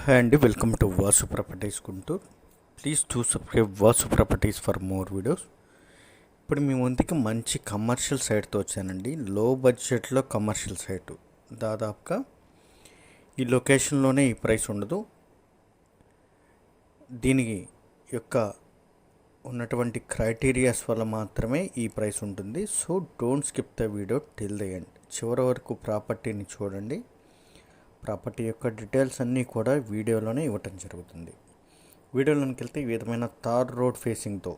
Hi అండి, welcome to Vasu properties Guntur. Please to subscribe Vasu properties for more videos. ఇప్పుడు మీ ముందుకి మంచి కమర్షియల్ సైట్తో వచ్చానండి. లో బడ్జెట్లో కమర్షియల్ సైటు. దాదాపుగా ఈ లొకేషన్లోనే ఈ ప్రైస్ ఉండదు. దీనికి యొక్క ఉన్నటువంటి క్రైటీరియాస్ వల్ల మాత్రమే ఈ ప్రైస్ ఉంటుంది. So don't skip the video till the end. చివరి వరకు ప్రాపర్టీని చూడండి. ప్రాపర్టీ యొక్క డీటెయిల్స్ అన్నీ కూడా వీడియోలోనే ఇవ్వటం జరుగుతుంది. వీడియోలోకి వెళ్తే ఈ విధమైన తార్ రోడ్ ఫేసింగ్తో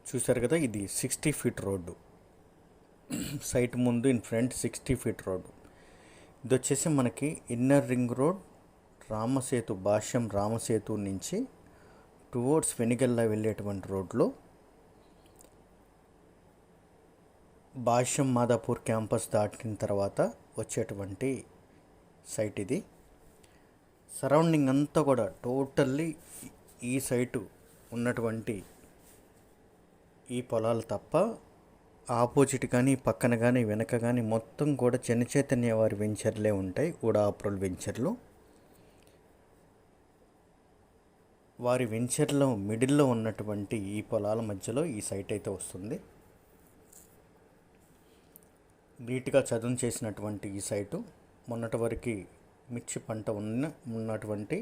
చూశారు కదా, ఇది 60 ఫీట్ రోడ్డు. సైట్ ముందు ఇన్ ఫ్రంట్ 60 ఫీట్ రోడ్డు. ఇది వచ్చేసి మనకి ఇన్నర్ రింగ్ రోడ్ రామసేతు, భాష్యం రామసేతు నుంచి టువర్డ్స్ వెనిగల్లా వెళ్ళేటువంటి రోడ్లో భాష్యం మాదాపూర్ క్యాంపస్ దాటిన తర్వాత వచ్చేటువంటి సైట్ ఇది. సరౌండింగ్ అంతా కూడా టోటల్లీ ఈ సైటు ఉన్నటువంటి ఈ పొలాలు తప్ప ఆపోజిట్ కానీ పక్కన కానీ వెనక కానీ మొత్తం కూడా చైతన్య వారి వెంచర్లే ఉంటాయి. కూడా అప్రూవల్ వెంచర్లు. వారి వెంచర్లో మిడిల్లో ఉన్నటువంటి ఈ పొలాల మధ్యలో ఈ సైట్ అయితే వస్తుంది. నీట్గా చదును చేసినటువంటి ఈ సైటు మొన్నటి వరకు మిర్చి పంట ఉన్నటువంటి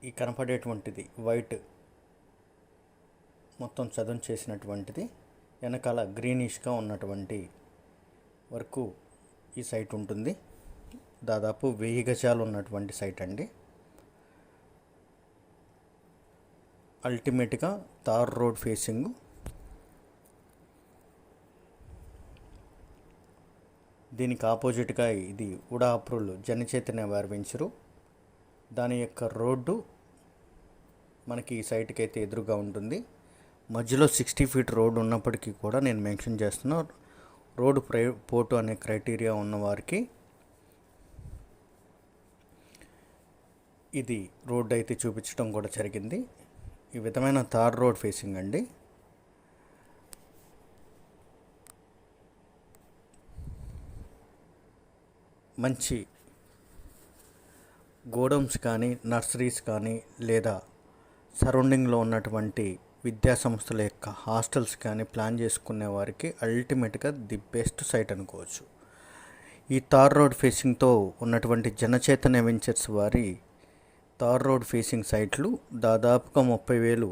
ఈ కనపడేటువంటిది వైట్ మొత్తం చదును చేసినటువంటిది, వెనకాల గ్రీనిష్గా ఉన్నటువంటి వరకు ఈ సైట్ ఉంటుంది. దాదాపు 1000 గజాలు ఉన్నటువంటి సైట్ అండి. అల్టిమేట్గా తార్ రోడ్ ఫేసింగ్. దీనికి ఆపోజిట్గా ఇది ఉడా అప్రూవల్ జనచైతన్య వారి వెంచరు. దాని యొక్క రోడ్డు మనకి ఈ సైట్కి అయితే ఎదురుగా ఉంటుంది. మధ్యలో 60 ఫీట్ రోడ్డు ఉన్నప్పటికీ కూడా నేను మెన్షన్ చేస్తున్నా, రోడ్డు పోర్టు అనే క్రైటీరియా ఉన్నవారికి ఇది రోడ్డు అయితే చూపించడం కూడా జరిగింది. ఈ విధమైన తార్ రోడ్ ఫేసింగ్ అండి. మంచి గోడౌన్స్ కానీ నర్సరీస్ కానీ లేదా సరౌండింగ్లో ఉన్నటువంటి విద్యా సంస్థల యొక్క హాస్టల్స్ కానీ ప్లాన్ చేసుకునే వారికి అల్టిమేట్గా ది బెస్ట్ సైట్ అనుకోవచ్చు. ఈ తార్ రోడ్ ఫేసింగ్తో ఉన్నటువంటి జనచైతన్య వెంచర్స్ వారి తార్ రోడ్ ఫేసింగ్ సైట్లు దాదాపుగా 30,000,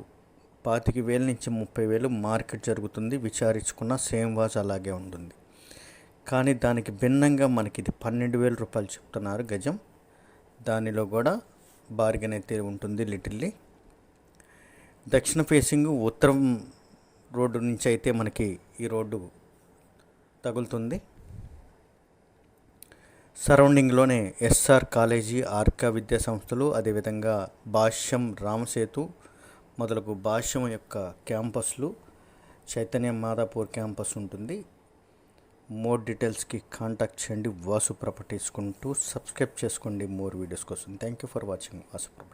25,000 నుంచి 30,000 మార్కెట్ జరుగుతుంది. విచారించుకున్న సేమ్ వాజ్ అలాగే ఉంటుంది. కానీ దానికి భిన్నంగా మనకి ఇది 12,000 రూపాయలు చెప్తున్నారు గజం. దానిలో కూడా బార్గెన్ అయితే ఉంటుంది లిటిల్లీ. దక్షిణ ఫేసింగ్ ఉత్తరం రోడ్డు నుంచి అయితే మనకి ఈ రోడ్డు తగులుతుంది. సరౌండింగ్లోనే ఎస్ఆర్ కాలేజీ, ఆర్కా విద్యా సంస్థలు, అదేవిధంగా భాష్యం రామసేతు మొదలగు భాష్యం యొక్క క్యాంపస్లు, చైతన్య మాదాపూర్ క్యాంపస్ ఉంటుంది. మోర్ డీటెయిల్స్కి కాంటాక్ట్ చేయండి వాసు ప్రాపర్టీస్ కుంటూ. సబ్స్క్రైబ్ చేసుకోండి మోర్ వీడియోస్ కోసం. Thank you for watching Vasu property.